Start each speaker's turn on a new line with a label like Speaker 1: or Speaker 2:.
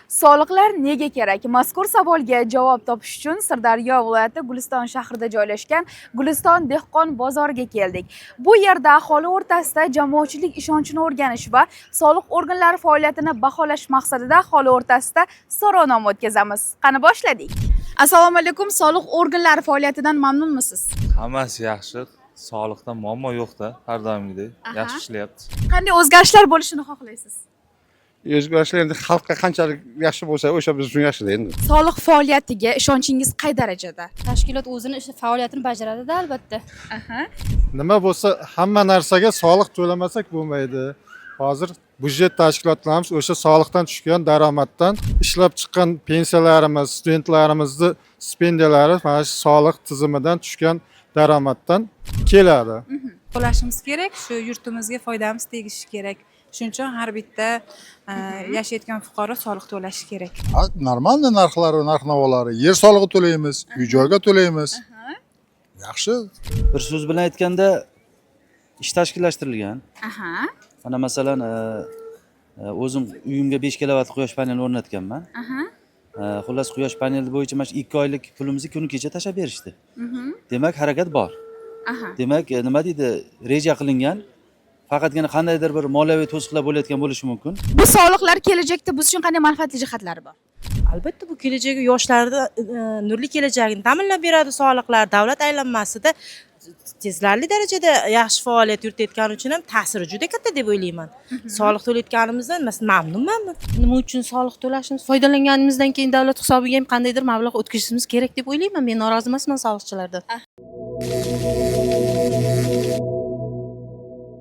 Speaker 1: Soliqlar nega kerak? Mazkur savolga javob topish uchun Sirdaryo viloyati Guliston shahrida joylashgan Guliston dehqon bozoriga keldik. Bu yerda aholi o'rtasida jamoatchilik ishonchini o'rganish va soliq organlari faoliyatini baholash maqsadida aholi o'rtasida so'rovnoma o'tkazamiz. Qani boshladik. Assalomu alaykum. Soliq organlari faoliyatidan mamnunmisiz?
Speaker 2: Hammasi yaxshi. Sog'liqda muammo yo'q-da, har doimgidek yaxshi ishlayapti.
Speaker 1: Qanday o'zgarishlar bo'lishini xohlaysiz?
Speaker 3: O'zgarishlar endi xalqqa qanchalik yaxshi bo'lsa, o'sha biz uchun yaxshi endi.
Speaker 1: Soliq faoliyatiga ishonchingiz qay darajada?
Speaker 4: Tashkilot o'zini faoliyatini bajaradi albatta.
Speaker 3: Nima bo'lsa, hamma narsaga soliq to'lamasak bo'lmaydi. Hozir budjet tashkilotlarimiz o'sha soliqdan tushgan daromaddan ishlab chiqqan pensiyalarimiz, studentlarimizni stipendiyalari mana shu soliq tizimidan tushgan daromaddan keladi.
Speaker 5: To'lashimiz kerak, shu yurtimizga foydamiz tegishi kerak. Shuning uchun har bitta yashayotgan fuqaro soliq to'lashi kerak.
Speaker 6: Normalniy narx-navolari, yer solig'i to'laymiz, uy-joyga to'laymiz. Yaxshi.
Speaker 7: Bir so'z bilan aytganda ish tashkillashtirilgan. Mana masalan, o'zim uyimga 5 kilovatt quyosh paneli o'rnatganman. Xullas quyosh paneli bo'yicha mana shu 2 oylik pulimizni kuni kecha tashab berishdi. Demak, harakat bor. Demak, nima deydi, reja qilingan. Faqatgina qandaydir bir moliyaviy to'siqlar bo'layotgan bo'lishi mumkin.
Speaker 1: Bu soliqlar kelajakda biz uchun qanday manfaatli jihatlari bor?
Speaker 8: Albatta bu kelajagi yoshlarni nurli kelajagini ta'minlab beradi soliqlar. Davlat aylanmasida sezilarli darajada yaxshi faoliyat yuritayotgani uchun ham ta'siri juda katta deb o'ylayman. Soliq to'layotganimizdan mamnunman. Nima uchun soliq to'lashimiz, foydalanganimizdan keyin davlat hisobiga ham qandaydir mablag' o'tkazishimiz kerak deb o'ylayman. Men norozi emasman soliqchilardan.